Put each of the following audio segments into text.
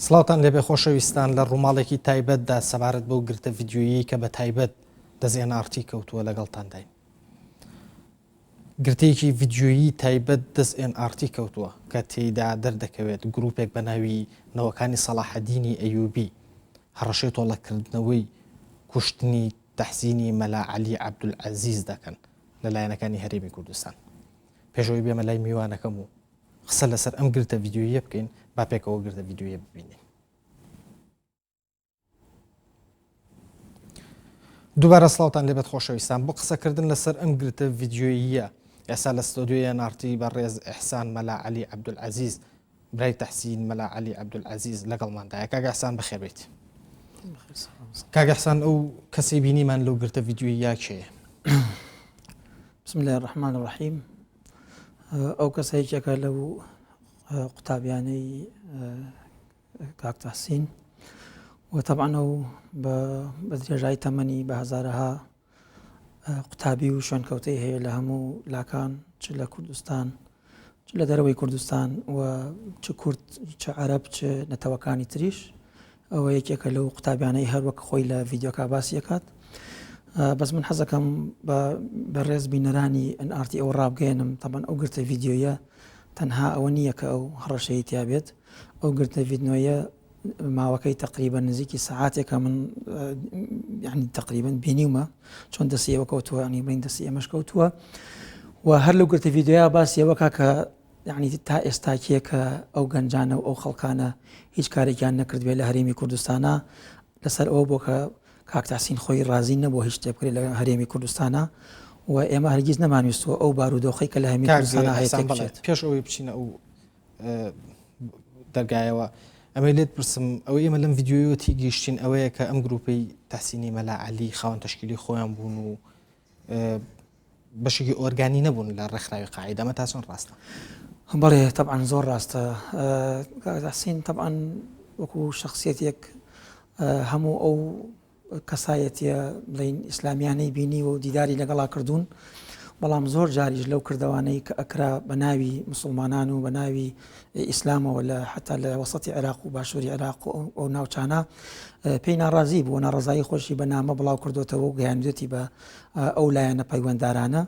سڵاوتان لێبێ خۆشەویستان لە ڕووماڵێکی تایبەتدا سەبارەت بەو گرتە ڤیدیۆیی کە بە تایبەت دەستێنارتی کەوتووە لەگەڵتانداین. گرتەیەکی ڤیدیۆیی تایبەت دەستێنارتی کەوتووە کە تێیدا دەردەکەوێت گروپێک بە ناوی نەوەکانی سەلاحەدینی ئەیوبی هەڕەشەی تۆڵەکردنەوەی کوشتنی تەحسینی مەلا عەلی عەبدولعەزیز دەکەن لەلایەنەکانی هەرێمی کوردستان. پێشەوەی بێمە لای میوانەکەم و قسە لەسەر ئەم گرتە ڤیدیۆیە بکەین با پێکەوە گرتە ڤیدیۆیە ببینین. دووبارە سڵاوتان لێبێت خۆشەویستان بۆ قسەکردن لەسەر ئەم گرتە ڤیدیۆیە ئێستا لە ستۆدیۆیە نارتی بەڕێز ئیحسان مەلا عەلی عەبدولعەزیز برای تەحسین مەلا عەلی عەبدولعەزیز لەگەڵماندایە. کاک ئیحسان بەخێربێیت. کاک ئیحسان ئەو کەسەی بینیمان لەو گرتە ڤیدیۆیە کێیە؟ بسم الله الرحمن الرحیم. ئەو کەسێکێکە لەو قوتابیانەی کاک تەحسین و طبعا ئەو بە درێژایی تەمەنی بە هەزارەها قوتابی و شوێنکەوتەی هەیە لە هەموو لاکان، چ لە کوردستان چ لە دەرەوەی کوردستان و چ کورد چ عەرەب چ نەتەوەکانی تریش. ئەوە یەکێکە لەو قوتابیانەی هەروەک خۆی لە ڤیدیۆکە باسی دەکات. بەس من حەزەکەم بە ڕێز بینەرانی NRT ئەو ڕابگەێنم طبعا ئەو گرتە ڤیدیۆیە تەنها ئەوە نییە کە ئەو هەڕەشەی تیابێت. ئەو گرتە ڤیدیۆیە ماوەکەی تقریبا نزیکی سەعاتێکە من یعنی تقریبا بینیومە چۆن دەستی ئێوە کەوتووە، ینی بین دەستی ئێمەش کەوتووە و هەر لەو گرتە ڤیدیۆیە باسی ئەوەکە کە یعنی تا ئێستا کێکە ئەو گەنجانە و ئەو خەڵکانە هیچ کارێکیان نەکردوێت لە هەرێمی کوردستانە لەسەر ئەوە بۆ کە کاک تەحسین خۆی ڕازی نەبووە هیچ شتێک بکرێت لە هەرێمی کوردستانە و ئێمە هەرگیز نەمانویستووە ئەو بارودۆخەی کە لە هەرێمی کوردستانە هەیە تێک بچێت. پێش ئەوەی بچینە ئەو دەرگایەوە ئەمەی لێت پرسم ئەوەی ئێمە لەم ڤیدیۆیەوە تیگەیشتین ئەوەیە کە ئەم گروپەی تەحسینی مەلا عەلی خاوەن تەشکیلی خۆیان بوون و بەشێکی ئۆرگانی نەبوون لە ڕێکخراوی قاعیدە. ئەمە تا چۆن ڕاستە؟ بەڵێ طبعا زۆر ڕاستە. کاک تەحسین طبعا وەکو شەخسیەتێک هەموو ئەو کەسایەتیە بڵین ئیسلامیانەی بینی و دیداری لەگەڵا کردوون، بەڵام زۆر جاریش لەو کردوانەی کە ئەکرا بە ناوی مسلمانان و بە ناوی ئیسلامەوە لە حتا لە وەسەتی عێراق و باشووری عێراق و ئەو ناوچانە پێی ناڕازی بوو، ناڕەزایی خۆشی بە نامە بڵاو کردوتەوە و گەیاندوێتی بە ئەو لایەنە پەیوەنددارانە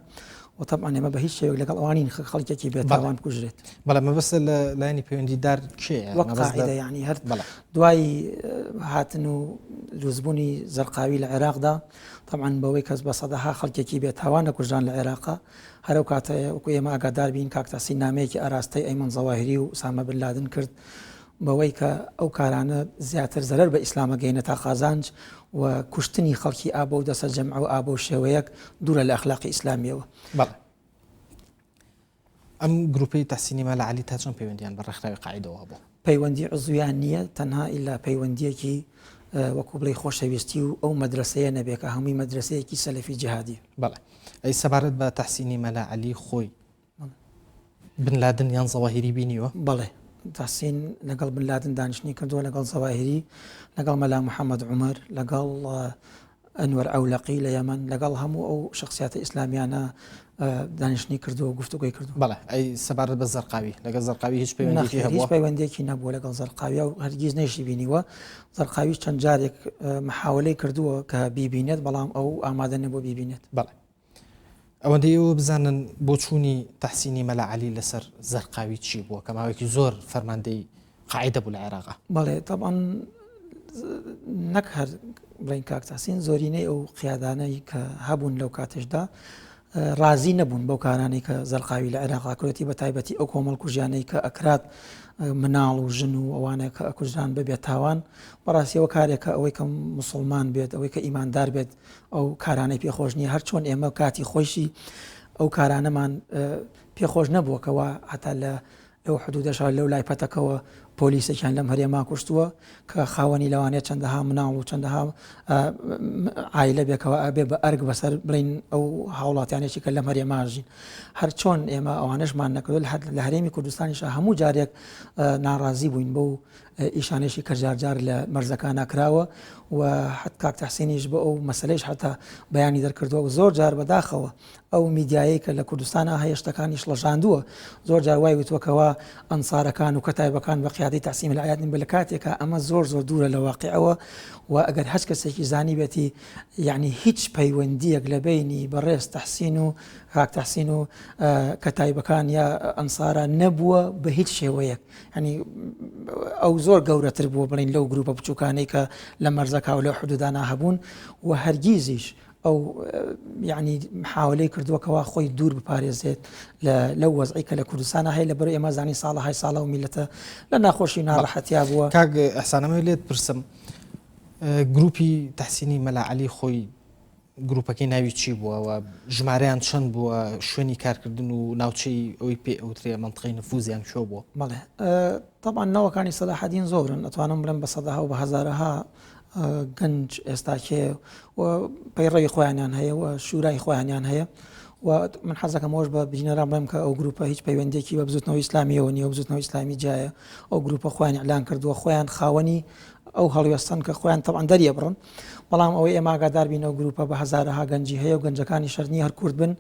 و طبعا ئێمە بە هیچ شێوێک لەگەڵ ئەوانین خەڵکێکی بێتاوان بکوژرێت. بەڵام مەبەستە لە لایەنی پەیوەندیدار کێیە؟ وەک قاعیدە یعنی هەر دوای هاتن و دروستبوونی زەرقاوی لە عێراقدا طبعا بەوەی کەس بە سەدەها خەڵکێکی بێتاوان نەکوژران لە عێراقا، هەر ئەو کاتەیە وەکو ئێمە ئاگادار بین کاک تەحسین نامەیەکی ئاراستەی ئەیمن زەواهری و ئوسامە بن لادن کرد بەوەی کە ئەو کارانە زیاتر زەرەر بە ئیسلامە گەینە تا قازانج و کوشتنی خەڵکی ئابە و دەسە جەمع و ئابە و شێوەیەک دوورە لە ئەخلاقی ئیسلامیەوە. ئەم گروپەی تەحسینی مەلا عەلی تا چۆن پەیوەندیان بە ڕێکخراوی قاعیدەوە هەبوو؟ پەیوەندی عزویان نییە، تەنها ئیلا پەیوەندیەکی وەکو بڵێ خۆشەویستی و ئەو مەدرسەیە نەبێت کە هەمووی مەدرسەیەکی سەلەفی جیهادی. بەڵێ ئەی سەبارەت بە تەحسینی مەلا عەلی خۆی بن لادن یان زەواهری بینیوە؟ بەڵێ تەحسین لەگەڵ بن لادن دانیشتنی کردووە، لەگەڵ زەواهری، لەگەڵ مەلا محەممەد عومەر، لەگەڵ ئەنوەر ئەولەقی لە یەمەن، لەگەڵ هەموو ئەو شخصیاتە ئیسلامیانە دانیشتنی کردو و گفتوگوی کردو. بەڵێ ئەی سەبارەت بە زەرقاوی لەگەڵ زەرقاوی هیچ پەیوەندێکی هەبووە؟ هیچ پەیوەندێکی نەبووە لەگەڵ زەرقاوی و هەرگیز نەیشی بینیوە. زەرقاویش چەند جارێک محاولەی کردووە کە بیبینێت بەڵام ئەو ئامادە نەبووە بیبینێت. بەڵێ ئەوەندەی ئەوە بزانن بۆ چوونی تەحسینی مەلا عەلی لەسەر زەرقاوی چی بووە کە ماوەیەکی زۆر فەرماندەی قاعیدە بوو لە عێراقا؟ بەڵێ طبعا نەک هەر بڵین کاک تەحسین زۆرینەی ئەو قیادانەی کە هەبوون لەو کاتێشدا ڕازی نەبوون بەو کارانەی کە زەرقاوی لە عێراقا کردێتی بە تایبەتی ئەو کۆمەڵ کوژیانەی کە ئەکرات مناڵ و ژن و ئەوانە کە ئەکوژران ببێت تاوان. بەڕاستیەوە کارێکە ئەوەی کە موسڵمان بێت، ئەوەی کە ئیماندار بێت، ئەو کارانەی پێخۆش نییە. هەر چۆن ئێمە کاتی خۆشی ئەو کارانەمان پێخۆش نەبووەکەوە هەتا لە ئەو حدودەشار لەو لای پەتەکەوە پۆلیسێکیان لەم هەرێما کوشتووە کە خاوەنی لەوانێت چەندەها مناڵ و چەندەها عایلە بێکەوە ئەبێ بە ئەرگ بەسەر بڵین ئەو هاوڵاتیانێکی کە لەم هەرێماژین. هەر چۆن ئێمە ئەوانەشمان نەکردو لە هەرێمی کوردستانیشە هەموو جارێک ناڕازی بووین بەو ئیشانێکی کە جارجار لە مەرزەکان ناکراوە و حت کاک تەحسینیش بە ئەو مەسەلەیش هەتا بەیانی دەرکردووە و زۆر جار بەداخەوە ئەو میدیایی کە لە کوردستانە هەیە شتەکانیش لەژاندووە، زۆر جار وای وتووەکەوە ئەنسارەکان و کەتایبەکان بە قیادەی تاسیم العیادین بە لە کاتێکە ئەمە زۆر دوورە لە واقعەوە و ئەگەر هەچ کەسێکی زانی بێتی یعنی هیچ پەیوەندیەک لە بینی بەڕێز تەحسین و کاک تەحسین و کەتایبەکان یا ئەنسارە نەبووە بە هیچ شێوەیەک، ینی ئەو زۆر گەورەتر بووە بڵین لەو گروپە بچووکانەی کە لە مەرزەکە و لە حدودانا هەبوون و هەرگیزیش ئەو یعنی محاولەی کردووەکەوە خۆی دوور بپارێزێت لەو وەزعی کە لە کوردستانە هەیە لەبەر ئێمە زانی ساڵەهای ساڵە و میلەتە لە ناخۆشی ناڕەحەتیا بووە. کاک ئەحسانەمە لێت پرسم، گروپی تەحسینی مەلا عەلی خۆی گروپەکەی ناوی چی بووە و ژمارەیان چەند بووە، شوێنی کارکردن و ناوچەی ئەوی پێ ئەوترێ منتقەی نفوزیان شۆ بووە؟ بەڵێ طبعا نەوەکانی سەلاحەدین زۆرن، ئەتوانم بڵێم بە سەدەها و بە هەزارەها گەنج ئێستاکێ و پەیڕەوی خۆیانیان هەیە و شورای خۆیانیان هەیە و من حەزەکەمەوەش بە بژینەران بڵێم کە ئەو گروپە هیچ پەیوەندێکی بە بزوتنەوەی ئیسلامیەوە نیە و بزوتنەوەی ئیسلامی جایە. ئەو گروپە خۆیان ئیعلان کردووە خۆیان خاوەنی ئەو هەڵوێستن کە خۆیان طبعا دەریە بڕن، بەڵام ئەوەی ئێمە ئاگادار بین ئەو گروپە بە هەزارەها گەنجی هەیە و گەنجەکانی شەرنی هەر کورد بن،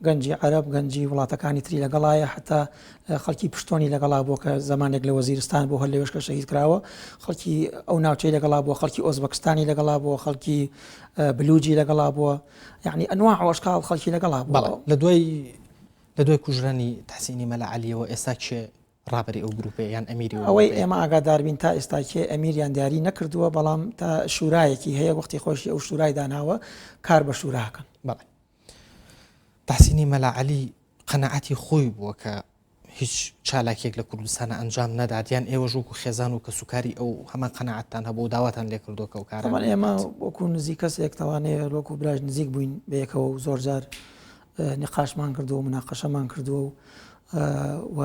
گەنجی عەرەب، گەنجی وڵاتەکانی تری لەگەڵایە، حتا خەڵکی پشتۆنی لەگەڵا بووە کە زمانێک لە وەزیرستان بۆ هەر لەوێشکە شەهید کراوە، خەڵکی ئەو ناوچەی لەگەڵا بووە، خەڵکی ئۆزبەکستانی لەگەڵا بووە، خەڵکی بلوجی لەگەڵا بووە، یعنی ئەنواع و ئەشکال خەڵکی لەگەڵا بووە. لە دوای کوژرانی تەحسینی مەلا عەلیەوە ئێستا کێ ڕابەری ئەو گروپێ یان ئەمیری ئەوەی ئێمە ئاگادار بین تا ئێستاکێ ئەمیریان دیاری نەکردووە، بەڵام تا شورایەکی هەیە وەختی خۆشی ئەو شورای داناوە کار بە شوراکەن. بەڵێ تەحسینی مەلا عەلی قەنەعەتی خۆی بووە کە هیچ چالاکێک لە کوردستانە ئەنجام نەدات، یان ئێوە ژووک و خێزان و کە سوکاری ئەو هەمان قەنەعەتتان هەبوو و داواتان لێ کردووە کە ئەو کارە ئێمە وەکو نزیک کەسێک توانەیە وەکو براژ نزیک بووین بەیەکەوە و زۆر جار نقاشمان کردووە و مناقەشەمان کردووە و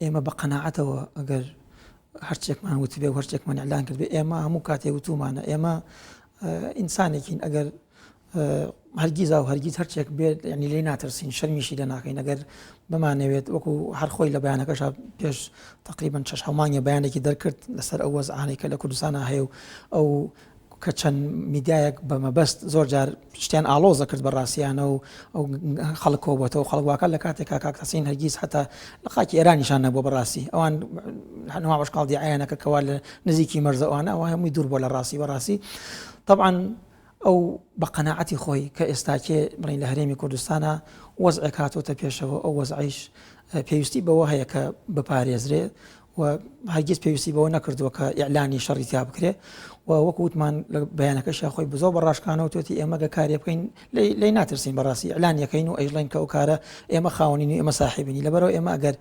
ئێمە بە قەناعەتەوە ئەگەر هەرچێکمان وتبێ و هەرچێکمان ئیعلان کردبێ ئێمە هەموو کاتێ وتومانە ئێمە ئینسانێکین، ئەگەر هەرگیزا و هەرگیز هەرچێک بێت ینی لێ ناترسین، شەرمیشی لە ناکەین. ئەگەر بمانەوێت وەکو هەر خۆی لە بەیانەکەش پێش تقریبا 6 مانگە بەیانێکی دەرکرد لەسەر ئەو وەزعانەی کە لە کوردستانە هەیە و ئەو کە چەند میدیایەک بە مەبەست زۆر جار شتیان ئالۆزە کرد بەڕاستیانە و ئەو خەڵک کۆبووەتەوە، خەڵکواکە لە کاتێکا کاک تەحسین هەرگیز هەتا لە خاکی ئێرانیشان نەبووە بەڕاستی، ئەوان هەنووا بەشقاڵ دیعایانەکە کەوا لە نزیکی مەرزە ئەوانە ئەوە هەمووی دوور بۆ لە ڕاستی طبعا ئەو بە قەناعەتی خۆی کە ئێستاکێ بڵین لە هەرێمی کوردستانە وەزعێک هاتوۆتە پێشەوە، ئەو وەزعیش پێویستی بەوە هەیە کە بپارێزرێت و هەرگیز پێویستی بەوە نەکردووە کە ئیعلانی شەڕی تیا بکرێ و وەکو وتمان لە بەیانەکەشیان خۆی بزۆ بەڕاشکانەوە توێتی ئێمەگە کارێ بکەین لی ناترسین بەڕاستی ئیعلان یەکەین و ئەیژڵین کە ئەو کارە ئێمە خاوەنین و ئێمە ساحیبنی، لەبەرەوە ئێمە ئەگەر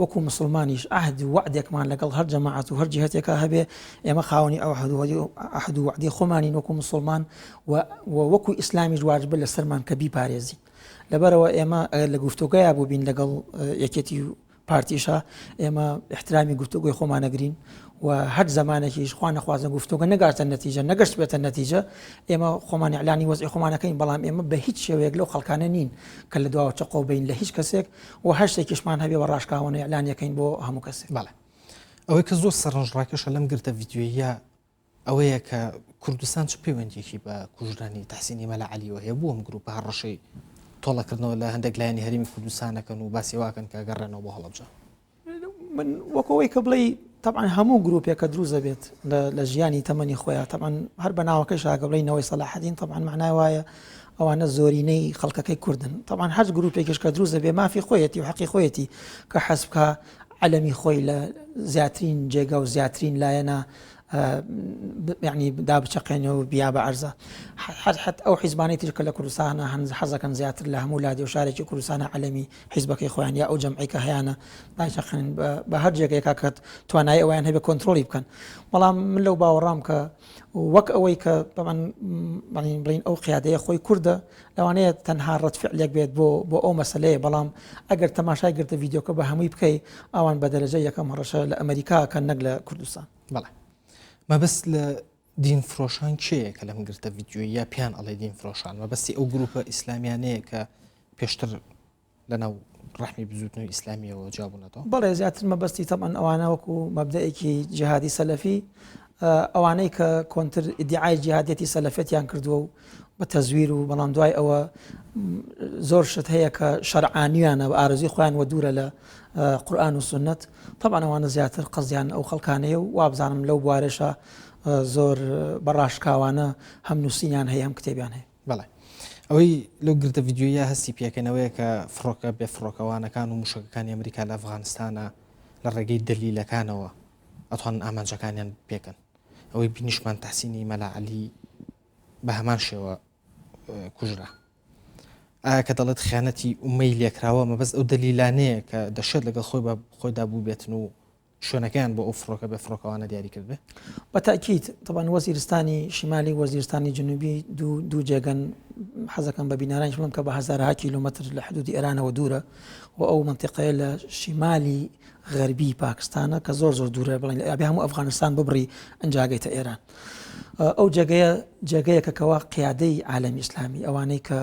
وەکو مسلمانیش عهد و وعدێکمان لەگەڵ هەر جەماعەت و هەر جیهەتێکا هەبێ ئێمە خاوەنی ئەو عهد و وعدی خۆمانین وەکو مسلمان و وەکو ئیسلامیش واجبە لەسەرمان کە بیپارێزی. لەبەرەوە ئێمە لە گفتوگۆیە بوو بین لەگەڵ یەکێتی پارتیشە ئێمە احترامی گفتوگۆی خۆمان نەگرین و هەر زمانێکیش خوا نەخوازە گفتوگە نەگاتە نەتیجە نەگەشت بێتە نەتیجە ئێمە خۆمان ئیعلانی وەزعی خۆمانەکەین، بەڵام ئێمە بە هیچ شێوەیەک لەو خەڵکانە نین کە لە دواوە چەقۆ بین لە هیچ کەسێک و هەر شتێکیشمان هەبێ بە ڕاشکاوانە ئیعلان یەکەین بۆ هەموو کەسێک. بەڵێ ئەوەی کە زۆر سەرنجڕاکێشە لەم گرتە ڤیدیۆیە ئەوەیە کە کوردستان چ پەیوەندێکی بە کوژرانی تەحسینی مەلا عەلیەوە هەیە بۆ ئەم گروپە هەڕەشەی تۆڵەکردنەوە لە هەندێک لایەنی هەرێمی کوردستانەکەن و باسی واکەن کە گەڕێنەوە بۆ هەڵەبجە. من وەکەوەی کە بڵێ طبعا هەموو گروپێکە دروزە بێت لە ژیانی تەمەنی خۆیان، طبعا هەر بە ناوەکەش ئاگە بڵێنەوەی سەلاحەدین طبعا معنای وایە ئەوانە زۆرینەی خەڵکەکەی کوردن، طبعا هەر گروپێکش کە دروزە بێ مافی خۆیەتی و حەقی خۆیەتی کە حەسبکە عەلەمی خۆی لە زیاترین جێگا و زیاترین لایەنە یعنی دابچەقێنەوە بیا بە عەرزە حەت ئەو حیزبانەی تر کە لە کوردستانە حەزەکەن زیاتر لە هەموو لادێ و شارێکی کوردستانە عەلەمی حیزبەکەی خۆیان یا ئەو جەمعی کە هەیەە داچەقێن بە هەر جێگەیەکە کە توانایی ئەویان هەبێ کۆنتترۆلی بکەن. بەڵام من لەو باوەڕام کە وەک ئەوەی کە بڵین ئەو قیادەیە خۆی کووردە لەوانەیە تەنها ڕەتفعلێک بێت بۆ ئەو مەسەلەیە، بەڵام ئەگەر تەماشای گرتە ڤیدیۆکە بە هەمووی بکەی ئەوان بە دەرەجە یەکەم هەڕەشە لە ئەمریکا کە نەک لە کوردستان. بەڵێ مەبەست لە دین فرۆشان کێیە کە لەم گرتە ڤیدیۆیە یا پیان ئەڵێ دین فرۆشان مەبەستی ئەو گروپە ئیسلامیانەیە کە پێشتر لەناو ڕەحمی بزوتنەوەی ئیسلامیەوە جابوونەتەوە؟ بەڵێ زیاتر مەبەستی تەمان ئەوانە وەکو مەبدەئێکی جیهادی سەلەفی ئەوانەی کە کۆنتر ئیدعای جیهادەتی سەلەفێتیان کردووە و بە تەزویر و بەڵام دوای ئەوە زۆر شت هەیە کە شەرعانیانە بە ئارزوی خۆیان وە دوورە لە قورئان و سنت. طبعا ئەوانە زیاتر قەزیان ئەو خەڵکانەیە و وابزانم لەو بوارەشە زۆر بەڕاشکاوانە هەم نووسینیان هەیە هەم کتێبیان هەیە. بەڵێ ئەوەی لەو گرتە ڤیدیۆیە هەستی پێکەنەوەیە کە فڕۆکە بێ فڕۆکەوانەکان و موشکەکانی ئەمریکا لە ئەفغانستانە لە ڕێگەی دلیلەکانەوە ئەتوان ئامانجەکانیان پێکەن. ئەوەی بینیشمان تەحسینی مەلا عەلی بە هەمان شێوە کوژرا. ئایا کە دەڵێت خیانەتی ئومەی لێکراوە مەبەست ئەو دلیلانەیە کە دەشێت لەگەڵ خۆی بە خۆیدا بوو بێتن و شوێنەکەیان بۆ ئەو فڕۆکە بێ فڕۆکەوانە دیاری کردبێ؟ بەتاکید طبعا وەزیرستانی شیمالی وەزیرستانی جنوبی دوو جێگەن حەزەکەم بە بینارانیش بڵم کە بە هەزارها کیلۆمەتر لە حدودی ئێرانەوە دوورە و ئەو منتیقەیە لە شیمالی غەربی پاکستانە کە زۆر دوورە بڵین ئەبێ هەموو ئەفغانستان ببڕی ئەنجاگەیتە ئێران. ئەو جێگەیە کەوا قیادەی عالەمی ئیسلامی ئەوانەی کە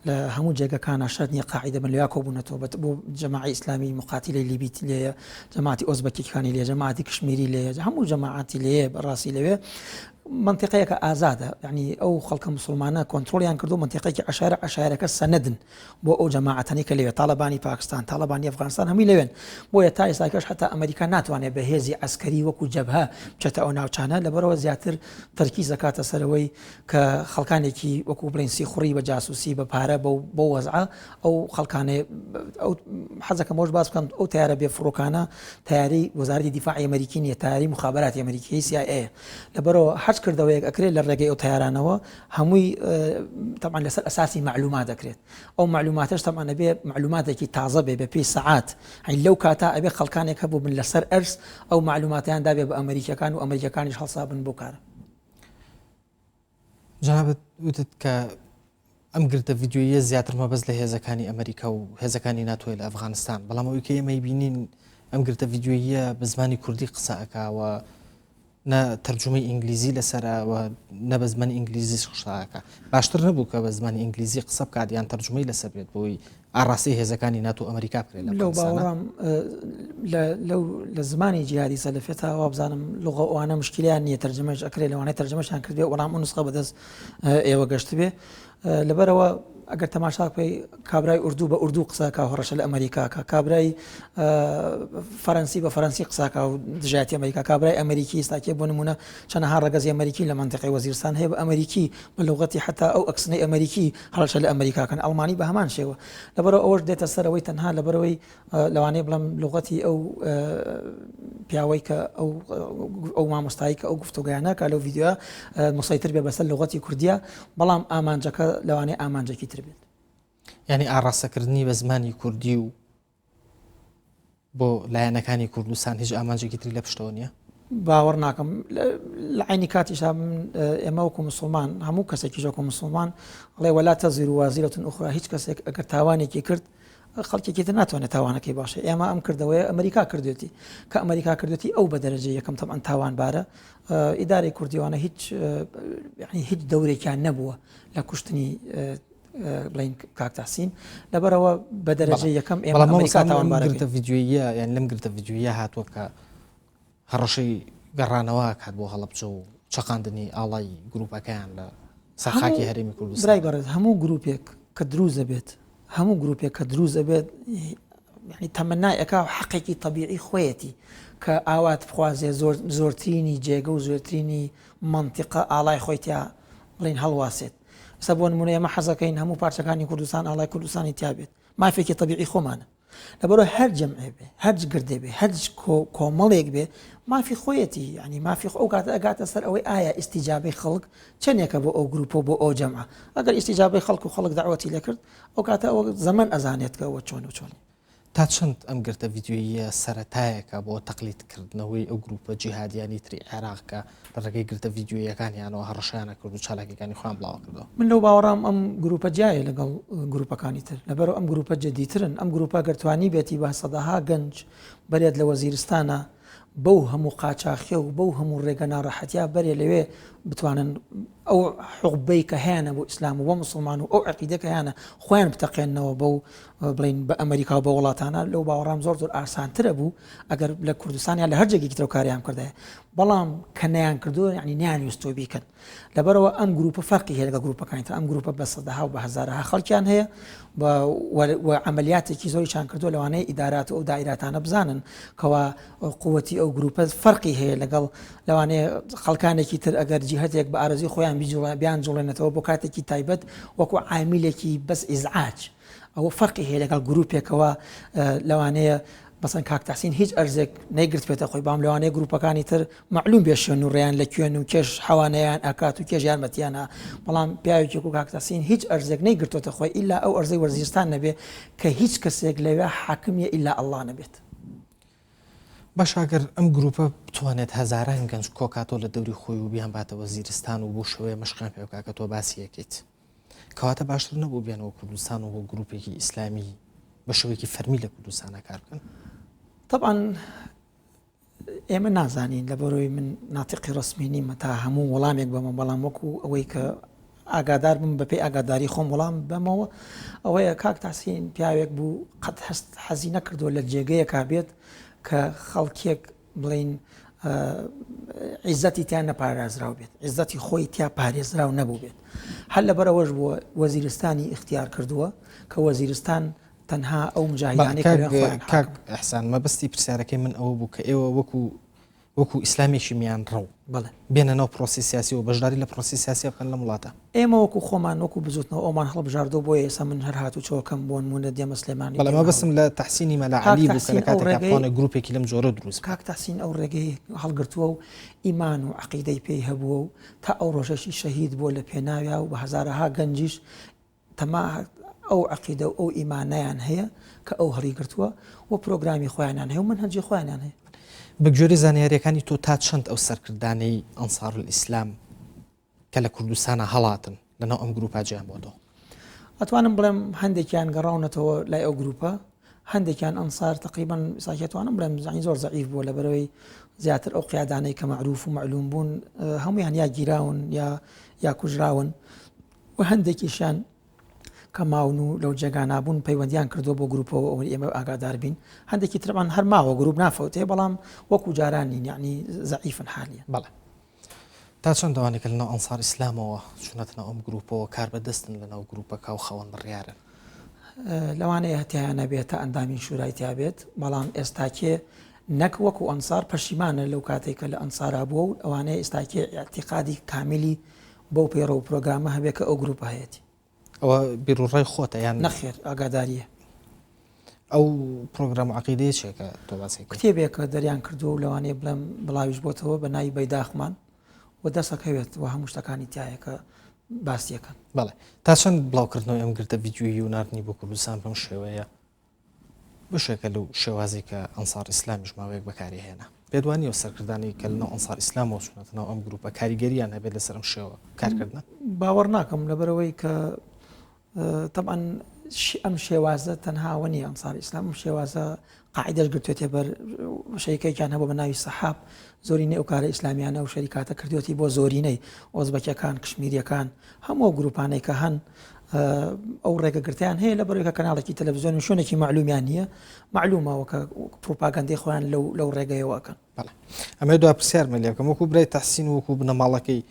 لە هەموو جێگەکانە شەرت نییە قاعیدە بن لێیا کۆبوونەتەوە بۆ جەماعەتی ئیسلامی مقاتیلەی لیبیت لێیە، جەماعەتی ئۆزبەکیەکانی لێیە، جەماعەتی کشمیری لێیە، هەموو جەماعەتی لێیە بەڕاستی لەوێ منتیقەیەکە ئازادە. یعنی ئەو خەڵکە مسلمانە کۆنتڕۆلیان کردو منتیقەیەکی عشایرەکە سەنەدن بۆ ئەو جەماعەتانی کە لەوێ تاالبانی پاکستان تاالبانی ئەفغانستان هەمووی لەوێن. بۆیە تا ئێستاکەش حتا ئەمریکا ناتوانێت بە هێزی عسکەری وەکو جەبهە بچێتە ئەو ناوچانە لەبەرەوە زیاتر تەرکیز دەکاتە سەرەوەی کە خەڵکانێکی وەکو بڵین سیخوڕی بە جاسوسی بە پارە بۆ وەزعە ئەو خەڵکانێ ئەو حەزەکەم ئەوش باس بکەم ئەو تیارە بێ فڕۆکانە تیاری وەزارەتی دیفاعی ئەمریکی نیە، تیاری مخابراتی ئەمریکی CIA. لەبەرەوە حەج کردەوەیەک ئەکرێت لە ڕێگەی ئەو تیارانەوە هەمووی طبعا لەسەر ئەساسی معلومات دەکرێت. ئەو معلوماتش طبعا ئەبێ معلوماتێکی تازە بێ بە پێی سەعات، لەو کاتا ئەبێ خەڵکانێک هەبوو بن لەسەر ئەرز ئەو معلوماتیان دابێ بە ئەمریکەکان و ئەمریکەکانیش هەڵسابن بۆ کارە. جنابەت وتت کە ئەم گرتە ڤیدیۆیە زیاتر مەبەست لە هێزەکانی ئەمریکا و هێزەکانی ناتۆی لە ئەفغانستان، بەڵام ئەوەی کە ئێمەی بینین ئەم گرتە ڤیدیۆیە بە زمانی کوردی قسە ئەکاوە نە تەرجمەی ئینگلیزی لەسەرەوە نە بە زمانی ئینگلیزی قسەکە. باشتر نەبوو کە بە زمانی ئینگلیزی قسە بکات یان تەرجمەی لەسەر بێت بۆی ئاڕاستی هێزەکانی ناتۆ ئەمریکا بکرێت. لەو باوەڕام لە زمانی جیهادی سەلەفێتە وابزانم لغە ئەوانە مشکلیان نییە، تەرجمەش ئەکرێت لەوانەیە تەرجمەشیان کردبێ وەڵام ئەو نسخە بەدەست ئێوە گەشت بێ. لەبەرەوە ئەگەر تەماشا بکەی کابرای ئوردو بە ئوردو قسەکە هەڕەشە لە ئەمریکا کە کابرای فەرەنسی بە فەرەنسی قساکە و دژاتی ئەمریکا، کابرای ئەمریکی ئێستاکێ بۆ نمونە چەندەها ڕەگەزی ئەمریکی لە منتیقەی وەزیرستان هەیە بە ئەمریکی بە لوغەتی حتا ئەو ئەکسنەی ئەمریکی هەڕەشە لە ئەمریکاکەن، ئەڵمانی بە هەمان شێوە. لەبەرەوە ئەوەش دێتە سەرەوەی تەنها لەبەرەوەی لەوانەیە بڵێم لوغەتی ئەو پیاوەی کە ئەو مامۆستایی کە ئەو گفتوگویانە کە لەو ڤیدیۆ مسەیتر بێ بەسەر لوغەتی کوردیە، بەڵام ئامانجەکە لەوانەیە ئامانجێکی تر بێت. یعنی ئاڕاستەکردنی بە زمانی کوردی و بۆ لایەنەکانی کوردستان هیچ ئامانجێکی تری لە پشتەوە نییە؟ باوەڕ ناکەم. لە عینی کاتیشا ئێمە وەکو مسلمان هەموو کەسێکیش وەکو مسلمان ئەڵێ وەلا تەزیر و وازیرەتون ئوخرا، هیچ کەسێک ئەگەر تاوانێکی کرد خەڵکێکی تر ناتوانێت تاوانەکەی باشە. ئێمە ئەم کردەوەی ئەمریکا کردوێتی کە ئەمریکا کردوێتی ئەو بە دەرەجە یەکەم تەمان تاوانبارە. ئیدارەی کوردیوانە هیچ دەورێکیان نەبووە لە کوشتنی بڵین کاک تەحسین، لەبەرەوە بە دەرەجە یەکەم ئێمە ئەمریکا تاوانبارەکە ڤیدیۆیە یان لەم گرتە ڤیدیۆیە هاتووە کە هەڕەشەی گەڕانەوە کات بۆ هەڵەبجە و چەقاندنی ئاڵای گروپەکەیان لە سەرخاکی هەرێمی کوردستان. برای بەڕێز هەموو گروپێک کە دروست دەبێت هەموو گروپێک کە دروست دەبێت یعنی تەمەنایەکە حەقێکی طەبیعی خۆیەتی کە ئاوات بخوازێ زۆرترینی جێگە و زۆرترینی منتیقە ئاڵای خۆی تیا بڵین هەڵواسێت. ئێستا بۆ نمونە ئێمە حەزەکەین هەموو پارچەکانی کوردستان ئاڵای کوردستانی تیا بێت، مافێکی طەبیعی خۆمانە. لەبەرەوە هەر جەمعێ بێ، هەر گردێ بێ، هەر کۆمەڵێک بێ مافی خۆیەتی، ینی مافی ئەو کاتە ئەگاتە سەر ئەوەی ئایا ئیستیجابەی خەڵک چەندێکە بۆ ئەو گروپۆ بۆ ئەو جەمعە. ئەگەر ئیستیجابەی خەڵک و خەڵک داوەتی لەکرد ئەو کاتە ئەوە زەمن ئەزانێت کە ئەوە چۆن و چۆنی. تا چەند ئەم گرتە ڤیدیۆیە سەرەتایەکە بۆ تەقلیدکردنەوەی ئەو گروپە جیهادیانی تری عێراقکە لە ڕێگەی گرتە ڤیدیۆیەکانیانەوە هەڕەشیانە کرد و چالاکیەکانی خۆیان بڵاو کردەوە. من لەو باوەڕام ئەم گروپە جیایە لەگەڵ گروپەکانی تر، لەبەرەوە ئەم گروپە جدیترن. ئەم گروپە گەرتوانی بێتی بە سەدەها گەنج بەرێت لە وەزیرستانە بەو هەموو قاچاخێ و بەو هەموو ڕێگە ناڕەحەتیا بەرێ لەوێ بتوانن ئەو حوقبەی کە هیانە بۆ ئیسلام و بۆ مسلمان و ئەو عەقیدە کە هیانە خۆیان بتەقێنەوە بەو بڵین بە ئەمریکا و بە وڵاتانە لەو باوەڕام زۆر ئاسانترە بوو ئەگەر لە کوردستانیان لە هەرجێکی ترە کاریان کردایە بەڵام کە نەیان کردو یعنی نیانویستۆ بیکەن لەبەرەوە ئەم گروپە فەرقی هەیە لەگە گروپەکانی تر ئەم گروپە بە سەدەها و بە هەزارها خەڵکیان هەیە و عملیاتێکی زۆریشان کردو لەوانەیە ئیدارات و دائیراتانە بزانن کەوا قووەتی ئەو گروپە فەرقی هەیە لەگەڵ لەوانەیە خەڵکانێکی تر ئەگەر جیهەتێک بە ئارەزی خۆیان بیان جوڵێنێتەوە بۆ کاتێکی تایبەت وەکو عاملێکی بەس ئیزعاج ئەوە فەرقی هەیە لەگەڵ گروپێکەوە لەوانەیە بەسەن کاک تەحسین هیچ ئەرزێک نەیگرت بێتە خۆی بام لەوانەیە گروپەکانی تر معلوم بێ شوێن و ڕێیان لە کوێن و کێش حەوانەیان ئاکات و کێژ یارمەتیانە بەڵام پیاوێکی و کاک تەحسین هیچ ئەرزێک نەیگرتوتە خۆی ئیلا ئەو ئەرزەی وەرزیستان نەبێ کە هیچ کەسێک لەوێ حاکمیە ئیلا ئەڵڵا نەبێت. باش ئەگەر ئەم گروپە بتوانێت هەزاران گەنج کۆکاتۆ لە دەوری خۆی و بیان باتە وەزیرستان و بۆ شوەیە مەشقیان پێ بکات کە تۆ باسی یەکەیت کەواتە باشتر نەبوو بێنەوە کوردستان و بۆ گروپێکی ئیسلامی بە شێوەیەکی فەرمی لە کوردستانە کار بکەن. طبعا ئێمە نازانین لەبەرەوەی من ناتیقی ڕسمی نیمە تا هەموو وەڵامێک بەمە بەڵام وەکو ئەوەی کە ئاگادار بم بەپێی ئاگاداری خۆم وەڵام بەمەوە ئەوەیە کاک تەحسین پیاوێک بوو قەت حەزی نەکردووە لە جێگەیەکا بێت کە خەڵکێک بڵین عیزەتی تیان نەپارێزراو بێت عیزەتی خۆی تیا پارێزراو نەبوو بێت هەر لەبەرەوەش بووە وەزیرستانی اختیار کردووە کە وەزیرستان تەنها ئەو مجاهیدانەی کاک ئەحسان مەبەستی پرسیارەکەی من ئەوە بوو کە ئێوە وەکو ئیسلامیێکی میان ڕەو بێنەنەوە پرۆسی سیاسی و بەشداری لە پرۆسی سیاسی بکەن لە وڵاتە ئێمە وەکو خۆمان وەکو بزوتنەوە ئەومان هەڵبژاردۆ بۆ ئێستا من هەر هاتوو چۆکەم بۆ نمونە دێمە سلێمانی بەڵام مەبەستم لە تەحسینی مەلاعەلی بوو کە لە کاتێکا بتوانێت گروپێکی لەم جۆرە دروست کاک تەحسین ئەو ڕێگەی هەڵگرتووە و ئیمان و عەقیدەی پێی هەبووە و تا ئەو ڕۆژەشی شەهید بۆ لە پێناویا و بە هەزارەها گەنجیش تەما ئەو عەقیدە و ئەو ئیمانەیان هەیە کە ئەو هەڵیگرتووە و پرۆگرامی خۆیانیان هەیە و منهەجی خۆیانیان هەیە. بەگوێرەی زانیاریەکانی تۆ تا چەند ئەو سەرکردانەی ئەنسار الئیسلام کە لە کوردستانە هەڵاتن لەناو ئەم گروپا جیان بۆتەوە ئەتوانم بڵێم هەندێکیان گەڕاونەتەوە لای ئەو گروپە هەندێکیان ئەنسار تقریبان ساکێتوانم بڵێم زانی زۆر زەعیف بووە لەبەرەوەی زیاتر ئەو قیادانەی کە مەعروف و مەعلوم بوون هەمویان یا گیراون یا کوژراون و هەندێکیشیان کە ماون و لەو جێگانابوون پەیوەندیان کردو بۆ گروپەوە ئەوەی ئێمە ئاگادار بین هەندێکی ترمان هەر ماوە گروپ نافەوتێ بەڵام وەکو جارانی یعنی زەعیفن حالیە. بەڵێ تا چەند دەوانێک لەناو ئەنسار ئیسلامەوە چونەتەوە ئەم گروپەوە کار بەدەستن لەناو گروپەکە و خەوەن بڕیارن لەوانەیە هەتیایانە بێتە ئەندامی شورای تیا بێت بەڵام ئێستاکێ نەک وەکو ئەنسار پەشیمانە لەو کاتێک کە لە ئەنسارا بووە و ئەوانەیە ئێستاکێ ئیعتیقادی کاملی بەو پێڕە و پرۆگرامە هەبێت کە ئەو گروپە هەیەی ئەوە بیرروڕای خۆتە یان نەخێر ئاگاداریە ئەو پرۆگرام عەقیدەیە چێکە تۆ باسی کتێبێکە دەریان کردو و لەوانەیە بڵێم بڵاویش بۆتەوە بە ناوی بەیداخمان و دەسەکەوێت و هەموو شتەکانی تایە کە باسیەکەن. بەڵێ تا چەند بڵاوکردنەوەی ئەم گرتە ڤیدیۆیی و ناردنی بۆ کوردستان بەم شێوەیە بشێکە لەو شێوازی کە ئەنسار ئیسلامیش ماوەیەک بەکاری هێنا پێدوانیەوە سەرکردانی کە لەناو ئەنسار ئیسلامەوە چونەتەوە ئەم گروپە کاریگەریان هەبێت لەسەر ئەم شێوە کارکردن باوەڕ ناکەم لەبەرەوەی کە طبعا ئەم شێوازە تەنها وەنی ئەنسار ئیسلام ئەم شێوازە قاعدەش گرتوێتێ بەر شەریکەیان هەبوو بە ناوی سەحاب زۆرینەی ئەو کارە ئیسلامیانە و شەریکاتە کردوێتی بۆ زۆرینەی ئۆزبەکیەکان کشمیریەکان هەموو گروپانەی کە هەن ئەو ڕێگەگرتیان هەیە لە بەرەوەی کە کەناڵێکی تەلەڤیزیۆن و شوێنێکی معلومیان نییە معلومەوە کە پروپاگاندەی خۆیان لەو ڕێگەیەوەکەن. ئەمە دو پرسیار مە لێ بکەم وەکو برای تەحسین وەکو بنەماڵەکەی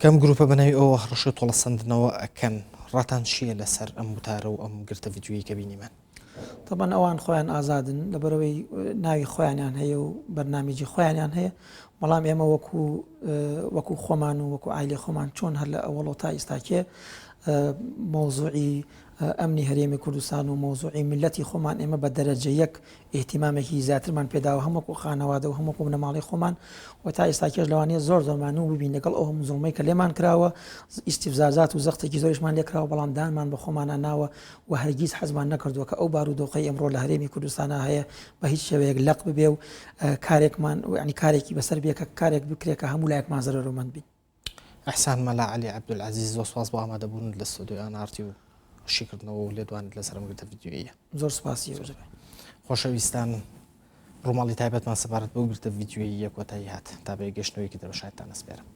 کەم گروپە بەناوی ئەوە ڕەشە تۆڵە سندنەوە ئەکەن ڕاتان چییە لەسەر ئەم وتارە و ئەم گرتە ڤیدیۆیی کە بینیمان؟ طبعا ئەوان خۆیان ئازادن لەبەرەوەی ناوی خۆیانیان هەیە و بەرنامێکی خۆیانیان هەیە بەڵام ئێمە وەکو خۆمان و وەکو ئایلێ خۆمان چۆن هەر لە ئەوڵۆ تا ئێستاکێ مۆزوعی ئەمنی هەرێمی کوردستان و مۆزوعی ملەتی خۆمان ئێمە بە دەرەجە یەک ئێتیمامێکی زیاترمان پێداوە هەمووەکو خانەوادە و هەمووەکو بنەماڵی خۆمان و تا ئێستاکێش لەوانەیە زۆرمان و ببین لەگەڵ ئەو زوڵمەی کە لێمان کراوە ئیستیفزازات و زەختێکی زۆریشمان لێ کراوە بەڵام دانمان بە خۆمانە ناوە و هەرگیز حەزمان نەکردووە کە ئەو بارودۆخەی ئەمڕۆ لە هەرێمی کوردستانە هەیە بە هیچ شێوەیەک لەق ببێ و کارێکمان ینی کارێکی بەسەر بێ کە کارێک بکرێت کە هەموو لایەکمان زەرەرمەند بین. ئەحسان مەلا عەلی عەبدولعەزیز زۆر سوپاس بۆ ئامادەبوون لە ستۆدیۆ ئارتی و شیکردنەوە و لێدوانت لەسەر ئەم گرتە ڤیدیۆیە. زۆر سوپاسی. خۆشەویستان ڕۆماڵی تایبەتمان سەبارەت بەو گرتە ڤیدیۆیی یەکۆتایی هات تا بە گەشتنەوەیەکی دەبەشایتان ئەسپێرم.